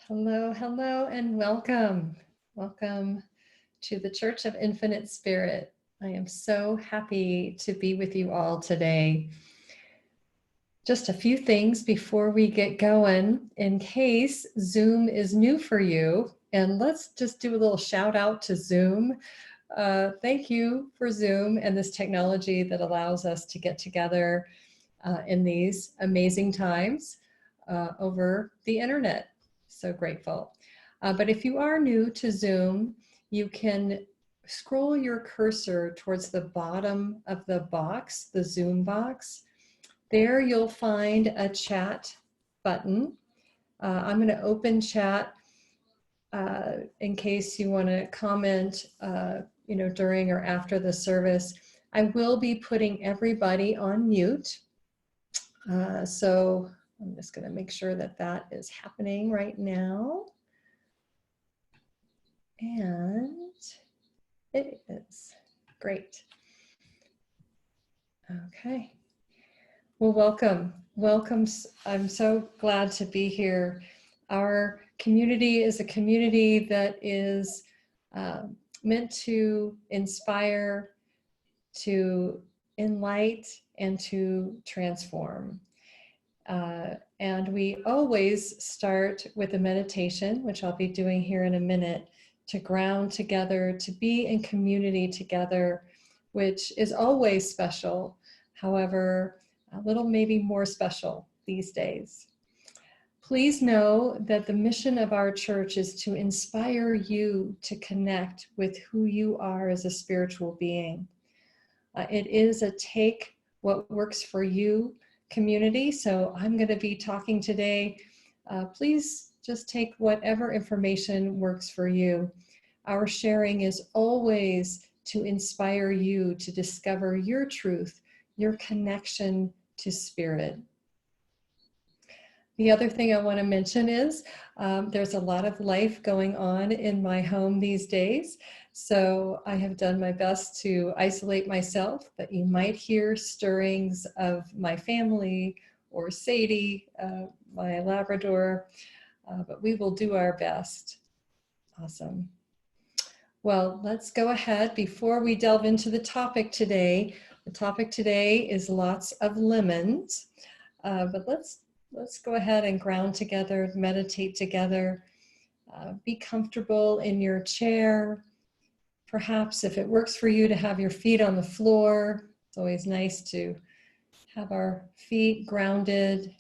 Hello, hello, and welcome. Welcome to the Church of Infinite Spirit. I am so happy to be with you all today. Just a few things before we get going, in case Zoom is new for you, and let's just do a little shout out to Zoom. Thank you for Zoom and this technology that allows us to get together in these amazing times over the internet. So grateful. But if you are new to Zoom, you can scroll your cursor towards the bottom of the box, the Zoom box. There you'll find a chat button. I'm going to open chat in case you want to comment, during or after the service. I will be putting everybody on mute. So I'm just going to make sure that that is happening right now. And it is. Great. Okay. Well, welcome. Welcome. I'm so glad to be here. Our community is a community that is meant to inspire, to enlighten, and to transform. And we always start with a meditation, which I'll be doing here in a minute, to ground together, to be in community together, which is always special. However, a little maybe more special these days. Please know that the mission of our church is to inspire you to connect with who you are as a spiritual being. It is a take what works for you community. So I'm going to be talking today. Please just take whatever information works for you. Our sharing is always to inspire you to discover your truth, your connection to spirit. The other thing I want to mention is there's a lot of life going on in my home these days. So I have done my best to isolate myself, but you might hear stirrings of my family or Sadie, my Labrador, but we will do our best. Awesome. Well, let's go ahead before we delve into the topic today. The topic today is lots of lemons, but let's go ahead and ground together, meditate together, be comfortable in your chair. Perhaps if it works for you to have your feet on the floor, it's always nice to have our feet grounded.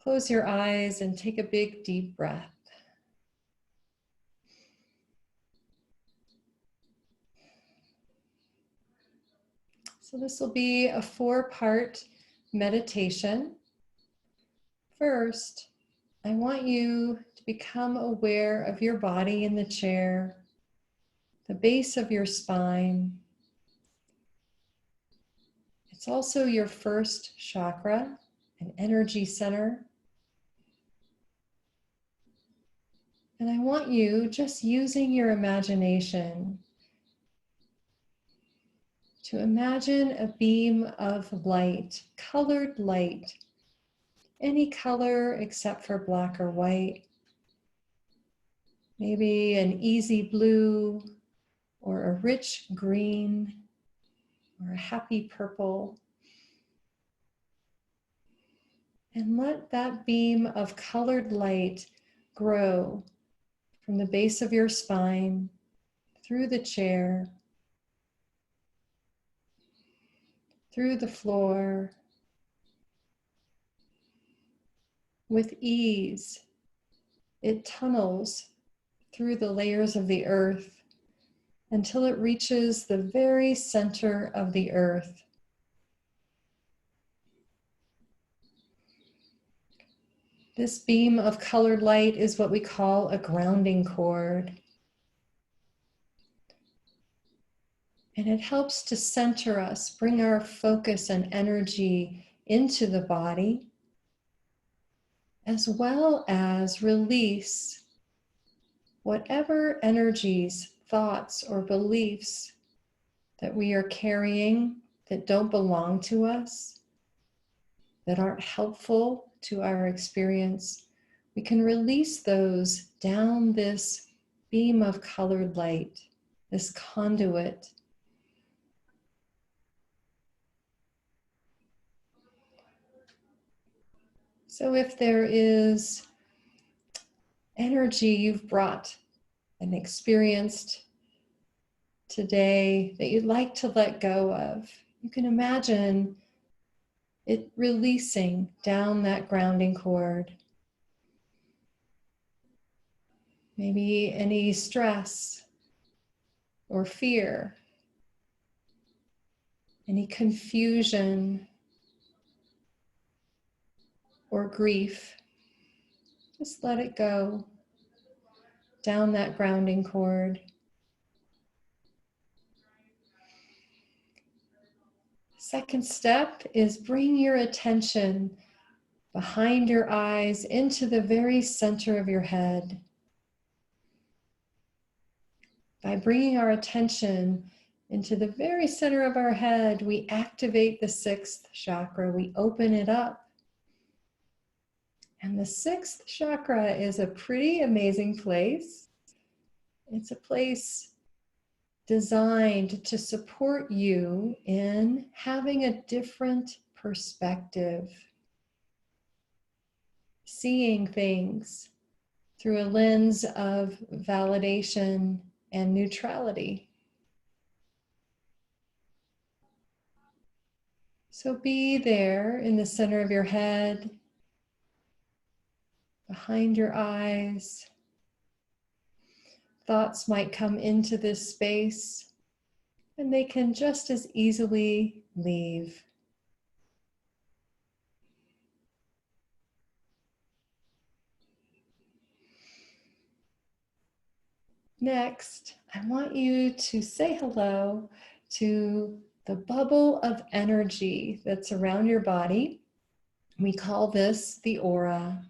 Close your eyes and take a big deep breath. So this will be a 4-part meditation. First, I want you to become aware of your body in the chair, the base of your spine. It's also your first chakra, an energy center. And I want you, just using your imagination, to imagine a beam of light, colored light, any color except for black or white. Maybe an easy blue, or a rich green, or a happy purple. And let that beam of colored light grow from the base of your spine, through the chair, through the floor. With ease, it tunnels through the layers of the earth until it reaches the very center of the earth. This beam of colored light is what we call a grounding cord. And it helps to center us, bring our focus and energy into the body, as well as release whatever energies, thoughts, or beliefs that we are carrying that don't belong to us, that aren't helpful to our experience. we can release those down this beam of colored light, this conduit. So if there is energy you've brought and experienced today that you'd like to let go of, you can imagine it releasing down that grounding cord. Maybe any stress or fear, any confusion or grief. Just let it go down that grounding cord. Second step is bring your attention behind your eyes into the very center of your head. By bringing our attention into the very center of our head, we activate the sixth chakra. We open it up. And the sixth chakra is a pretty amazing place. It's a place designed to support you in having a different perspective, seeing things through a lens of validation and neutrality. So be there in the center of your head, behind your eyes. Thoughts might come into this space, and they can just as easily leave. Next, I want you to say hello to the bubble of energy that's around your body. We call this the aura.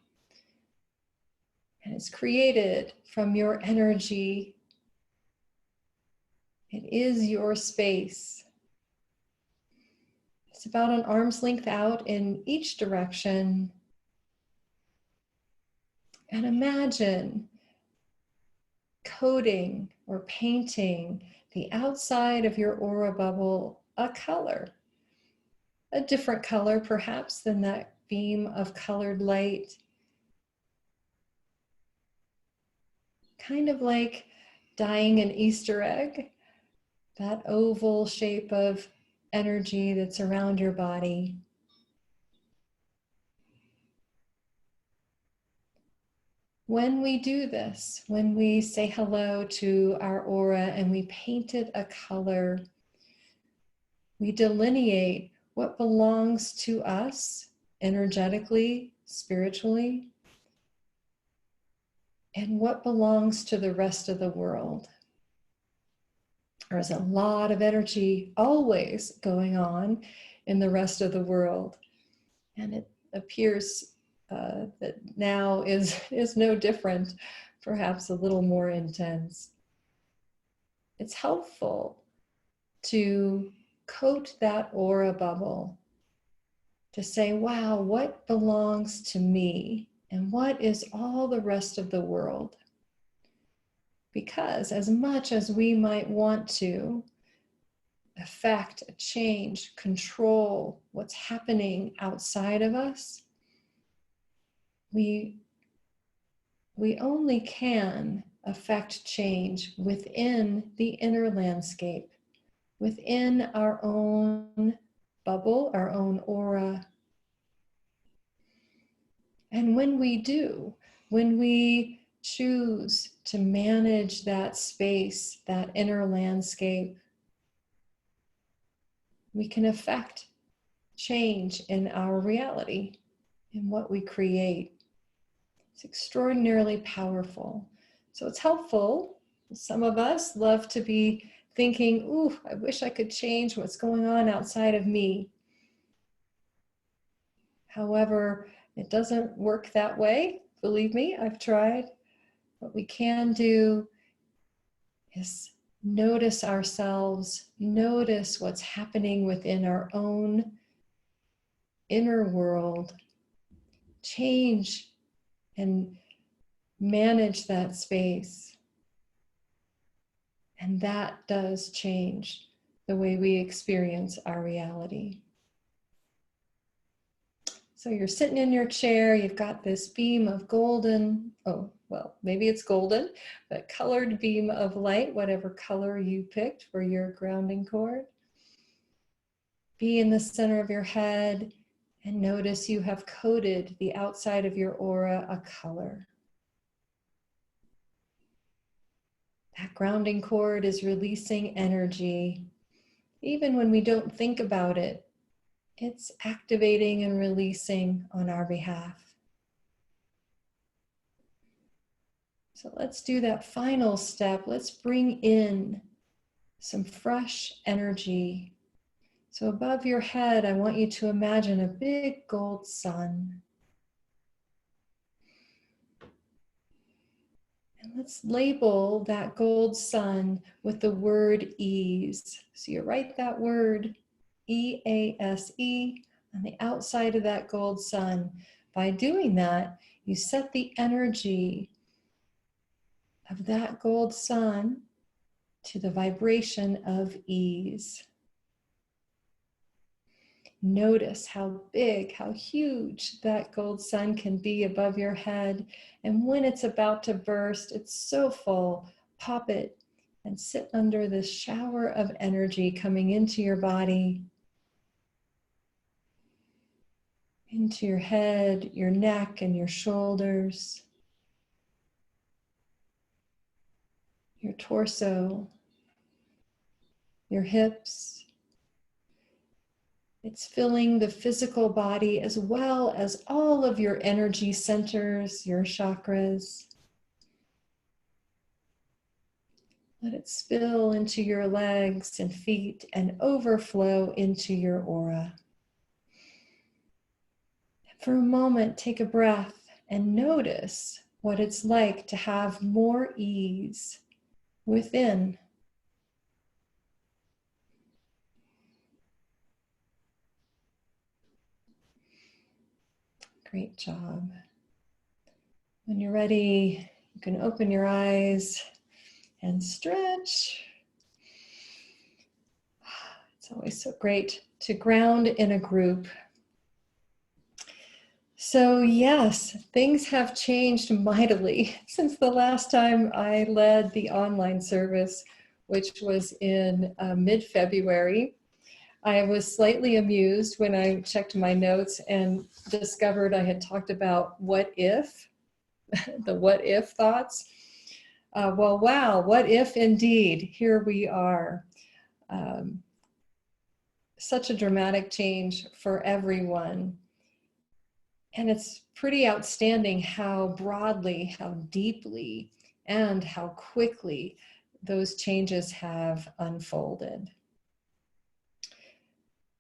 And it's created from your energy. It is your space. It's about an arm's length out in each direction. And imagine coating or painting the outside of your aura bubble a color. A different color perhaps than that beam of colored light. Kind of like dyeing an Easter egg, that oval shape of energy that's around your body. When we do this, when we say hello to our aura and we paint it a color, we delineate what belongs to us energetically, spiritually, and what belongs to the rest of the world. There's a lot of energy always going on in the rest of the world. And it appears that now is no different, perhaps a little more intense. It's helpful to coat that aura bubble, to say, wow, what belongs to me and what is all the rest of the world? Because as much as we might want to affect, change, control what's happening outside of us, we only can affect change within the inner landscape, within our own bubble, our own aura. And when we do, when we choose to manage that space, that inner landscape, we can affect change in our reality, in what we create. It's extraordinarily powerful. So it's helpful. Some of us love to be thinking, ooh, I wish I could change what's going on outside of me. However, it doesn't work that way. Believe me, I've tried. What we can do is notice ourselves, notice what's happening within our own inner world, change and manage that space. And that does change the way we experience our reality. So you're sitting in your chair, you've got this beam of golden, oh, well, maybe it's golden, but colored beam of light, whatever color you picked for your grounding cord. Be in the center of your head and notice you have coated the outside of your aura a color. That grounding cord is releasing energy. Even when we don't think about it, it's activating and releasing on our behalf. So let's do that final step. Let's bring in some fresh energy. So above your head, I want you to imagine a big gold sun. And let's label that gold sun with the word ease. So you write that word, E-A-S-E, on the outside of that gold sun. By doing that, you set the energy of that gold sun to the vibration of ease. Notice how big, how huge that gold sun can be above your head. And when it's about to burst, it's so full, pop it and sit under this shower of energy coming into your body, into your head, your neck, and your shoulders, your torso, your hips. It's filling the physical body as well as all of your energy centers, your chakras. Let it spill into your legs and feet and overflow into your aura. For a moment, take a breath and notice what it's like to have more ease within. Great job. When you're ready, you can open your eyes and stretch. It's always so great to ground in a group. So yes, things have changed mightily since the last time I led the online service, which was in mid-February. I was slightly amused when I checked my notes and discovered I had talked about what if, the what if thoughts. Well, wow, what if indeed, here we are. Such a dramatic change for everyone. And it's pretty outstanding how broadly, how deeply, and how quickly those changes have unfolded.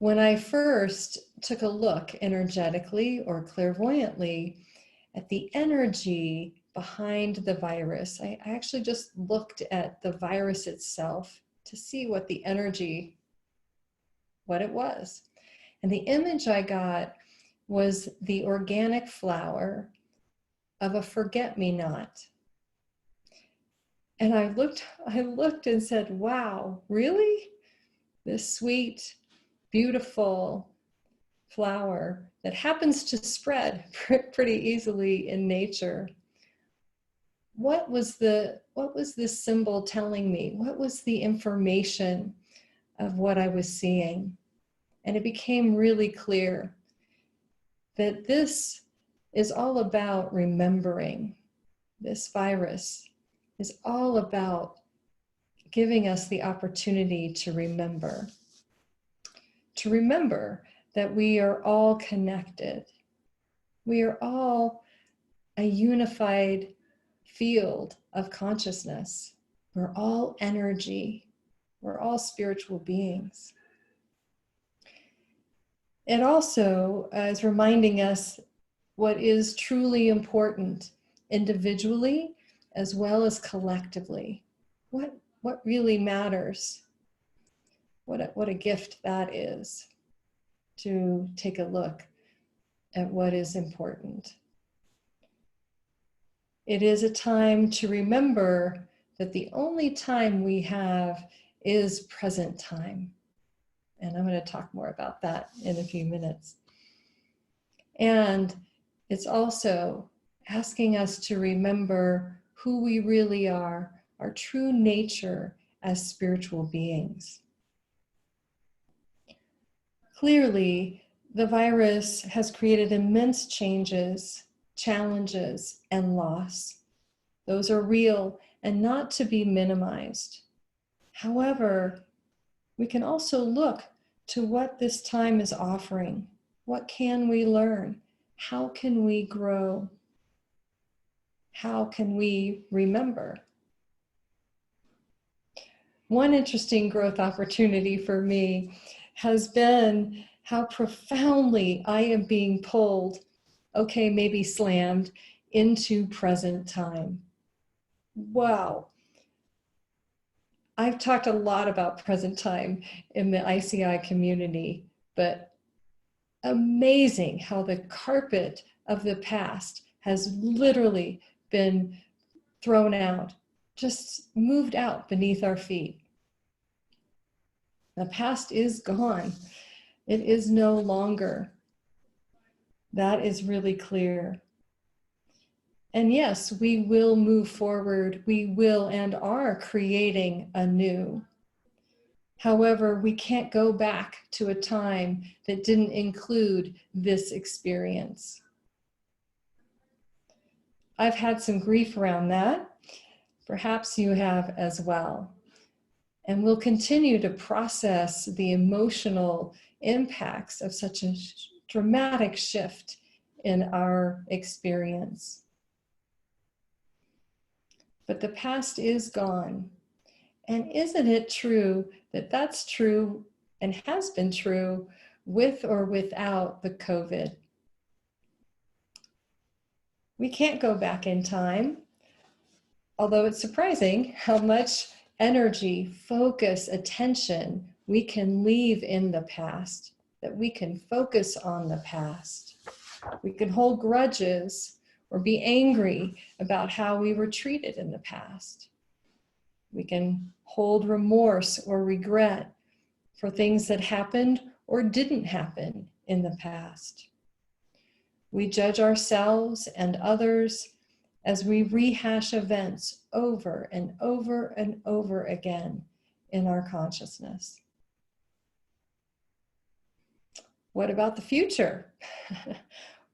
When I first took a look energetically or clairvoyantly at the energy behind the virus, I actually just looked at the virus itself to see what the energy, what it was. And the image I got was the organic flower of a forget-me-not. And I looked and said, wow, really? This sweet, beautiful flower that happens to spread pretty easily in nature. What was this symbol telling me? What was the information of what I was seeing? And it became really clear that this is all about remembering. This virus is all about giving us the opportunity to remember. To remember that we are all connected. We are all a unified field of consciousness. We're all energy. We're all spiritual beings. It also is reminding us what is truly important individually as well as collectively. What really matters? What a gift that is to take a look at what is important. It is a time to remember that the only time we have is present time. And I'm going to talk more about that in a few minutes. And it's also asking us to remember who we really are, our true nature as spiritual beings. Clearly, the virus has created immense changes, challenges, and loss. Those are real and not to be minimized. However, we can also look to what this time is offering. What can we learn? How can we grow? How can we remember? One interesting growth opportunity for me has been how profoundly I am being pulled, okay, maybe slammed, into present time. Wow. I've talked a lot about present time in the ICI community, but amazing how the carpet of the past has literally been thrown out, just moved out beneath our feet. The past is gone. It is no longer. That is really clear. And yes, we will move forward. We will and are creating anew. However, we can't go back to a time that didn't include this experience. I've had some grief around that. Perhaps you have as well. And we'll continue to process the emotional impacts of such a dramatic shift in our experience. But the past is gone. And isn't it true that that's true and has been true with or without the COVID? We can't go back in time, although it's surprising how much energy, focus, attention we can leave in the past, that we can focus on the past. We can hold grudges or be angry about how we were treated in the past. We can hold remorse or regret for things that happened or didn't happen in the past. We judge ourselves and others as we rehash events over and over and over again in our consciousness. What about the future?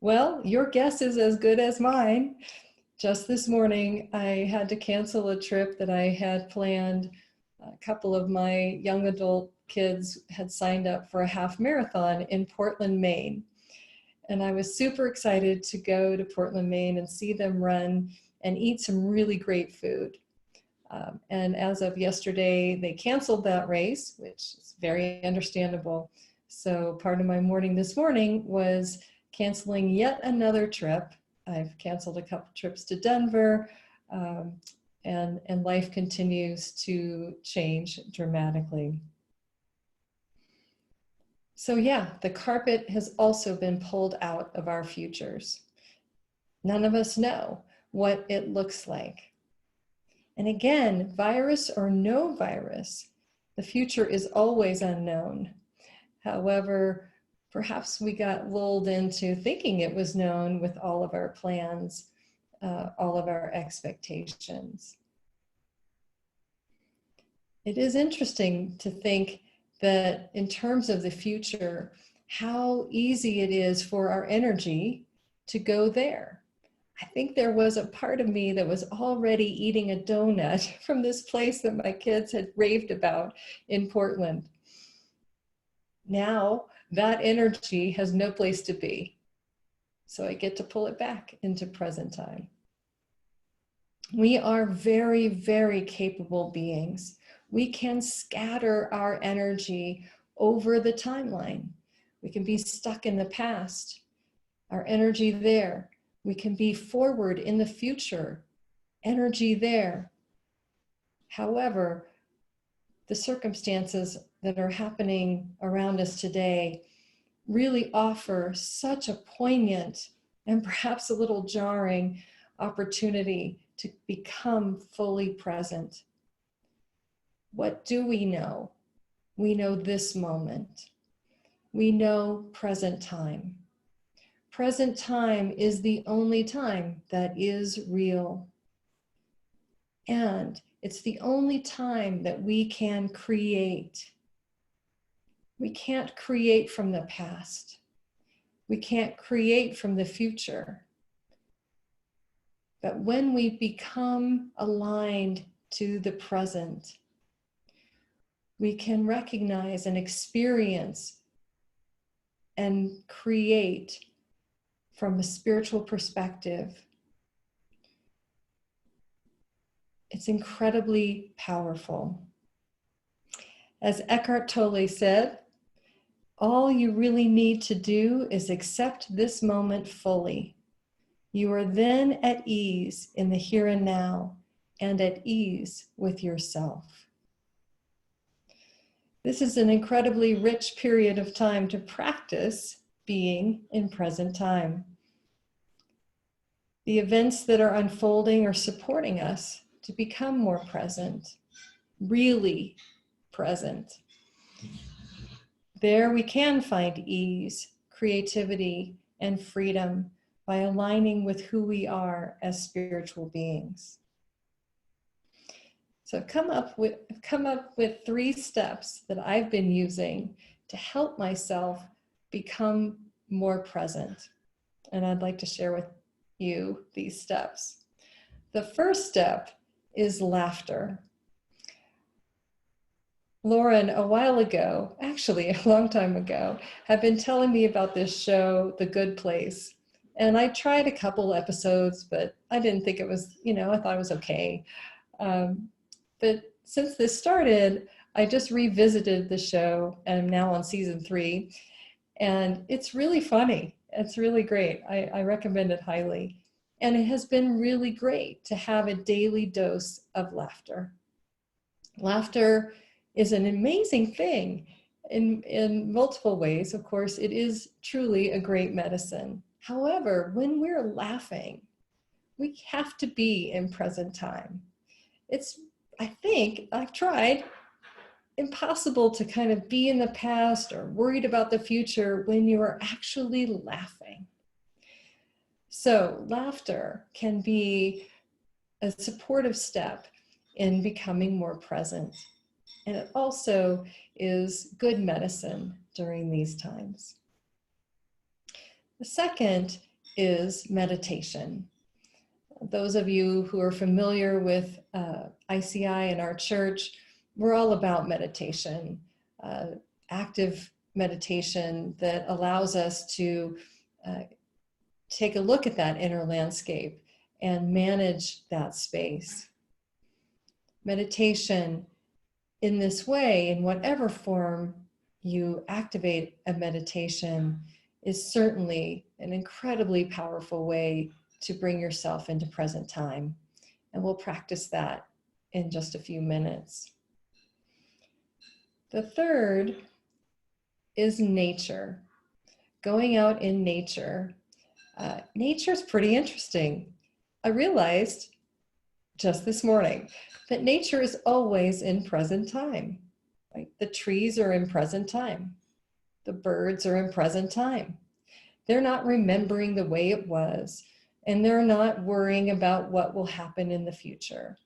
Well, your guess is as good as mine. Just this morning, I had to cancel a trip that I had planned. A couple of my young adult kids had signed up for a half marathon in Portland, Maine. And I was super excited to go to Portland, Maine and see them run and eat some really great food. And as of yesterday, they canceled that race, which is very understandable. So part of my morning this morning was canceling yet another trip. I've canceled a couple trips to Denver, and life continues to change dramatically. So yeah, the carpet has also been pulled out of our futures. None of us know what it looks like. And again, virus or no virus, the future is always unknown. However, perhaps we got lulled into thinking it was known with all of our plans, all of our expectations. It is interesting to think that in terms of the future, how easy it is for our energy to go there. I think there was a part of me that was already eating a donut from this place that my kids had raved about in Portland. Now that energy has no place to be. So I get to pull it back into present time. We are very, very capable beings. We can scatter our energy over the timeline. We can be stuck in the past, our energy there. We can be forward in the future, energy there. However, the circumstances that are happening around us today really offer such a poignant and perhaps a little jarring opportunity to become fully present. What do we know? We know this moment. We know present time. Present time is the only time that is real. And it's the only time that we can create. We can't create from the past. We can't create from the future. But when we become aligned to the present, we can recognize and experience and create from a spiritual perspective. It's incredibly powerful. As Eckhart Tolle said, all you really need to do is accept this moment fully. You are then at ease in the here and now and at ease with yourself. This is an incredibly rich period of time to practice being in present time. The events that are unfolding are supporting us to become more present, really present. There we can find ease, creativity, and freedom by aligning with who we are as spiritual beings. So I've come up with 3 steps that I've been using to help myself become more present. And I'd like to share with you these steps. The first step is laughter. Lauren, a while ago, actually a long time ago, had been telling me about this show, The Good Place. And I tried a couple episodes, but I didn't think it was, I thought it was okay. But since this started, I just revisited the show and I'm now on season 3. And it's really funny. It's really great. I recommend it highly. And it has been really great to have a daily dose of laughter. Laughter is an amazing thing in multiple ways. Of course, it is truly a great medicine. However, when we're laughing, we have to be in present time. It's, I think, I've tried, impossible to kind of be in the past or worried about the future when you are actually laughing. So laughter can be a supportive step in becoming more present. And it also is good medicine during these times. The second is meditation. Those of you who are familiar with ICI in our church, we're all about meditation, active meditation that allows us to take a look at that inner landscape and manage that space. Meditation in this way, in whatever form you activate a meditation, is certainly an incredibly powerful way to bring yourself into present time. And we'll practice that in just a few minutes. The third is nature. Going out in nature. Nature's pretty interesting. I realized just this morning that nature is always in present time. Right? The trees are in present time. The birds are in present time. They're not remembering the way it was, and they're not worrying about what will happen in the future.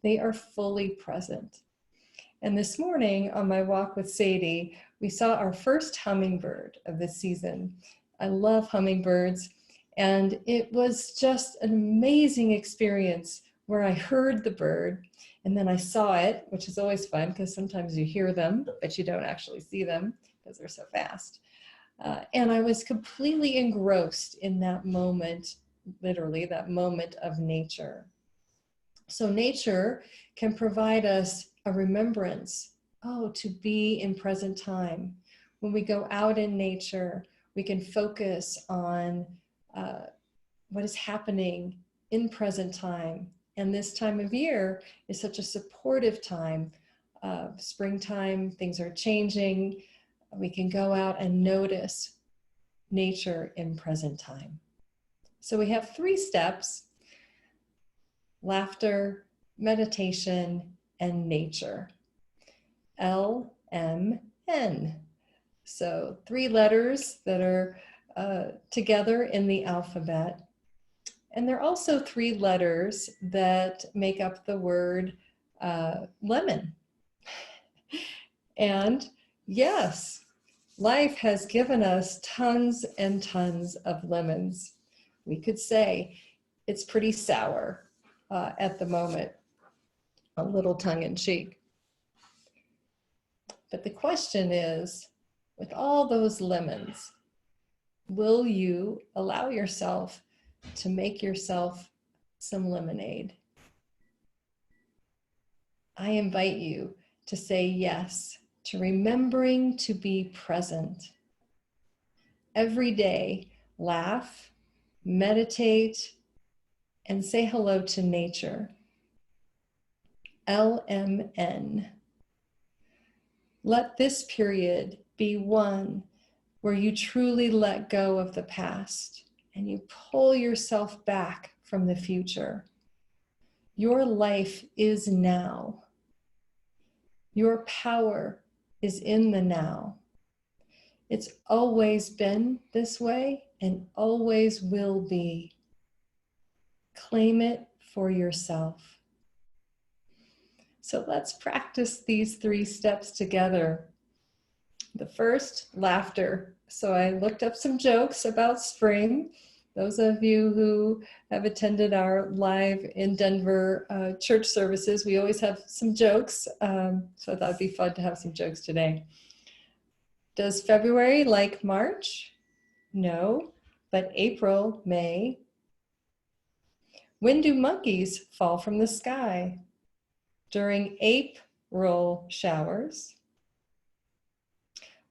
They are fully present. And this morning on my walk with Sadie, we saw our first hummingbird of this season. I love hummingbirds, and it was just an amazing experience where I heard the bird and then I saw it, which is always fun because sometimes you hear them, but you don't actually see them because they're so fast. And I was completely engrossed in that moment, literally that moment of nature. So nature can provide us a remembrance, to be in present time. When we go out in nature, we can focus on what is happening in present time. And this time of year is such a supportive time. Springtime, things are changing. We can go out and notice nature in present time. So we have 3 steps. laughter, meditation, and nature. LMN. So 3 letters that are together in the alphabet. And there are also 3 letters that make up the word lemon. And yes, life has given us tons and tons of lemons. We could say it's pretty sour at the moment, a little tongue-in-cheek. But the question is, with all those lemons, will you allow yourself to make yourself some lemonade? I invite you to say yes to remembering to be present. Every day, laugh, meditate, and say hello to nature. LMN. Let this period be one where you truly let go of the past and you pull yourself back from the future. Your life is now. Your power is in the now. It's always been this way and always will be. Claim it for yourself. So let's practice these 3 steps together. The first, laughter. So I looked up some jokes about spring. Those of you who have attended our live in Denver church services, we always have some jokes. So I thought it'd be fun to have some jokes today. Does February like March? No, but April, May. When do monkeys fall from the sky? During April showers.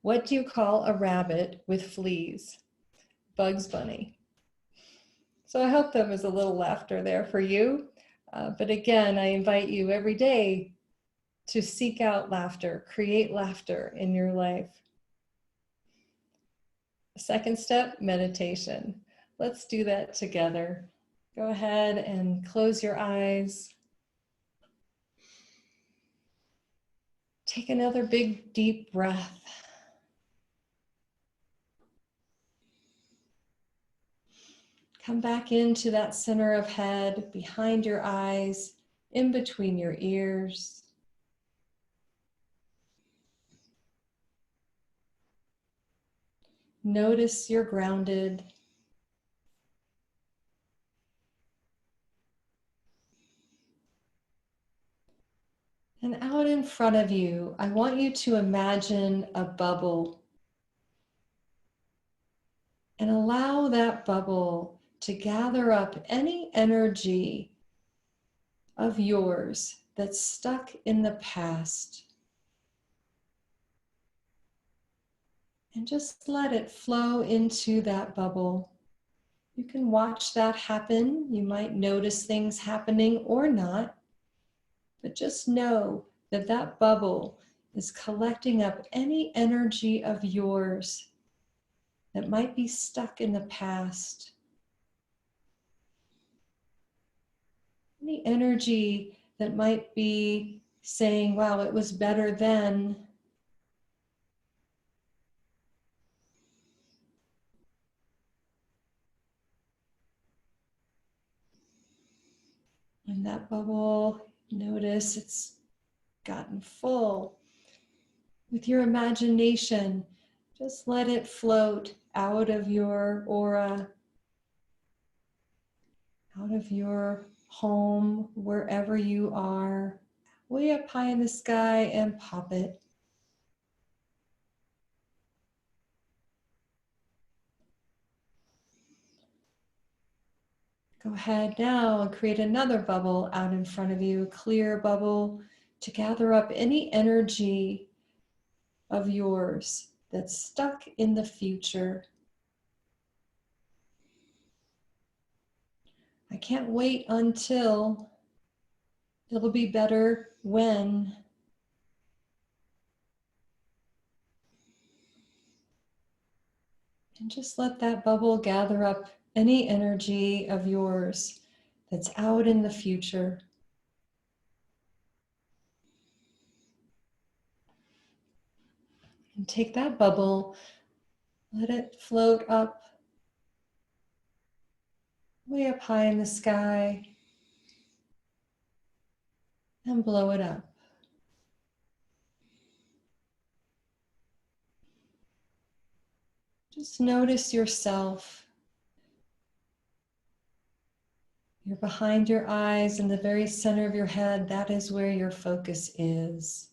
What do you call a rabbit with fleas? Bugs Bunny. So I hope that was a little laughter there for you. But again, I invite you every day to seek out laughter, create laughter in your life. Second step, meditation. Let's do that together. Go ahead and close your eyes. Take another big, deep breath. Come back into that center of head, behind your eyes, in between your ears. Notice you're grounded. And out in front of you, I want you to imagine a bubble and allow that bubble to gather up any energy of yours that's stuck in the past. And just let it flow into that bubble. You can watch that happen. You might notice things happening or not, but just know that that bubble is collecting up any energy of yours that might be stuck in the past. Any energy that might be saying, wow, it was better then. And that bubble, notice it's gotten full. With your imagination, just let it float out of your aura, out of your home, wherever you are, way up high in the sky, and pop it. Go ahead now and create another bubble out in front of you, a clear bubble to gather up any energy of yours that's stuck in the future. I can't wait until, it'll be better when. And just let that bubble gather up any energy of yours that's out in the future. And take that bubble, let it float up, way up high in the sky, and blow it up. Just notice yourself. You're behind your eyes in the very center of your head. That is where your focus is.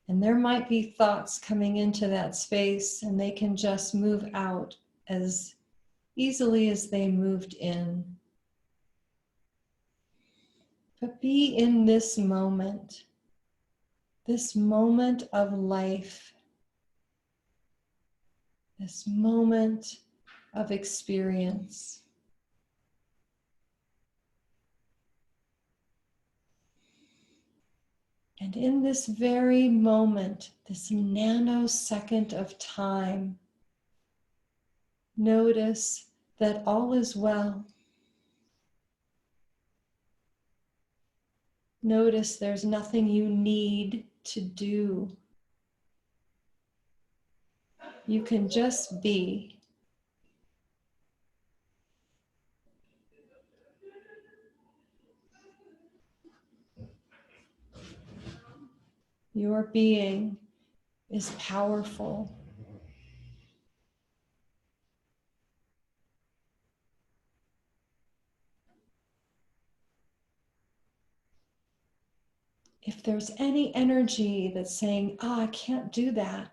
And there might be thoughts coming into that space, and they can just move out as easily as they moved in. But be in this moment of life, this moment of experience. And in this very moment, this nanosecond of time, notice that all is well. Notice there's nothing you need to do. You can just be. Your being is powerful. If there's any energy that's saying, I can't do that,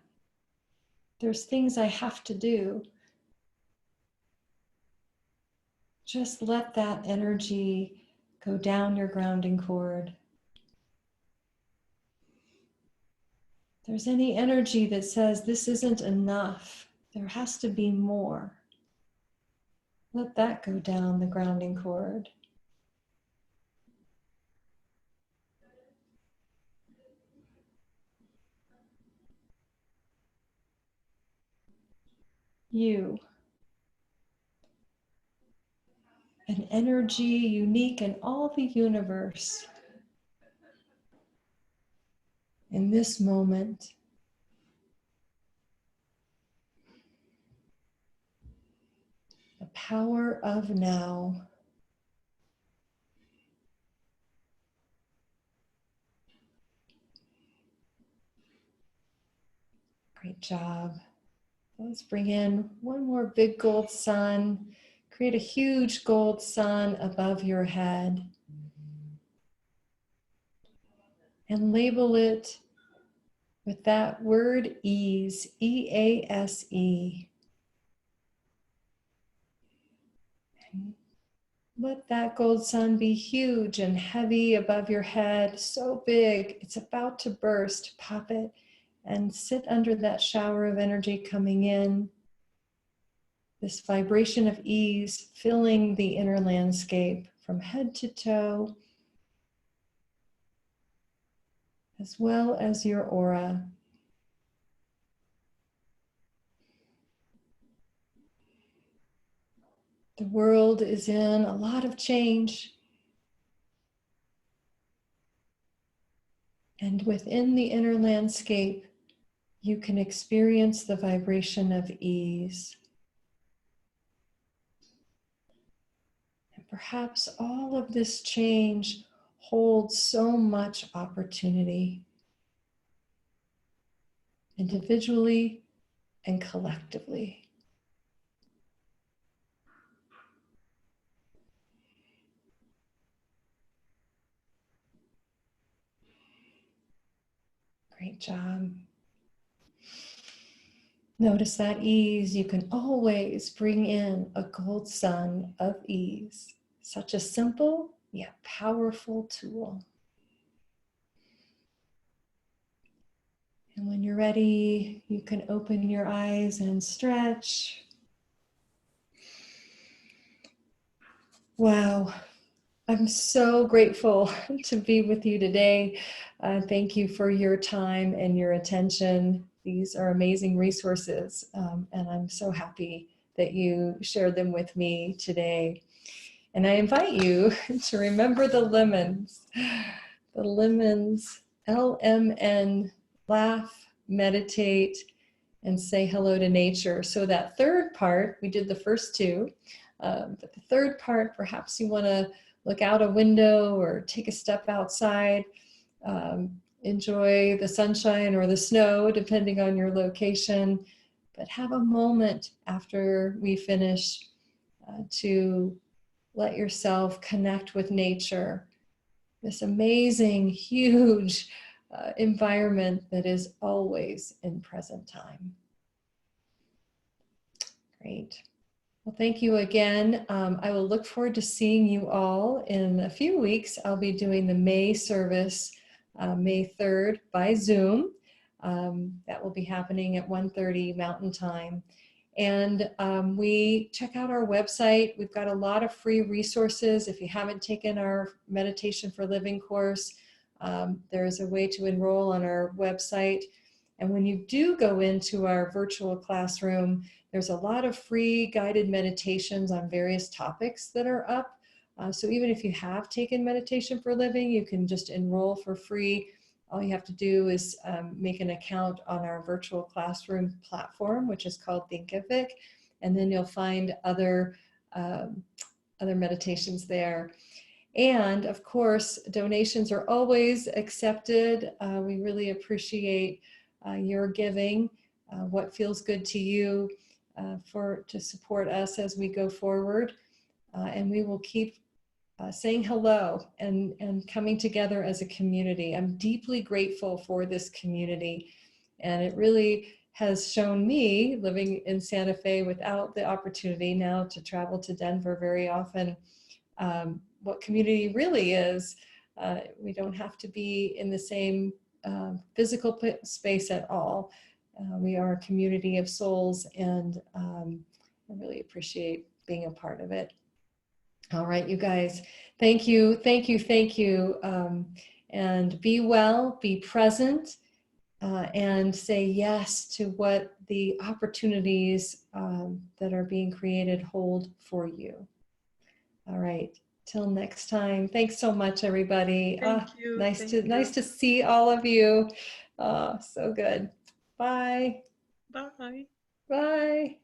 there's things I have to do, just let that energy go down your grounding cord. If there's any energy that says this isn't enough, there has to be more, let that go down the grounding cord. You, an energy unique in all the universe, in this moment, the power of now. Great job. Let's bring in one more big gold sun. Create a huge gold sun above your head. And label it with that word ease, E-A-S-E. And let that gold sun be huge and heavy above your head, so big it's about to burst. Pop it and sit under that shower of energy coming in. This vibration of ease filling the inner landscape from head to toe, as well as your aura. The world is in a lot of change. And within the inner landscape, you can experience the vibration of ease. And perhaps all of this change holds so much opportunity, individually and collectively. Great job. Notice that ease. You can always bring in a gold sun of ease. Such a simple yet powerful tool. And when you're ready, you can open your eyes and stretch. Wow. I'm so grateful to be with you today. Thank you for your time and your attention. These are amazing resources, and I'm so happy that you shared them with me today. And I invite you to remember the lemons. The lemons, LMN, laugh, meditate, and say hello to nature. So that third part, we did the first two, but the third part, perhaps you want to look out a window or take a step outside, enjoy the sunshine or the snow, depending on your location, but have a moment after we finish to let yourself connect with nature, this amazing, huge environment that is always in present time. Great. Well, thank you again. I will look forward to seeing you all in a few weeks. I'll be doing the May service, May 3rd by Zoom. That will be happening at 1:30 Mountain Time. And we check out our website. We've got a lot of free resources. If you haven't taken our Meditation for Living course, there's a way to enroll on our website. And when you do go into our virtual classroom, there's a lot of free guided meditations on various topics that are up. So even if you have taken Meditation for Living, you can just enroll for free. All you have to do is make an account on our virtual classroom platform, which is called Thinkific, and then you'll find other meditations there. And of course, donations are always accepted. We really appreciate your giving, what feels good to you to support us as we go forward. And we will keep saying hello and coming together as a community. I'm deeply grateful for this community, and it really has shown me, living in Santa Fe without the opportunity now to travel to Denver very often, what community really is. We don't have to be in the same physical space at all. We are a community of souls, and I really appreciate being a part of it. All right, you guys, thank you, thank you, thank you. And be well, be present, and say yes to what the opportunities that are being created hold for you. All right, till next time. Thanks so much, everybody. Thank you. Nice to see all of you. So good. Bye. Bye. Bye.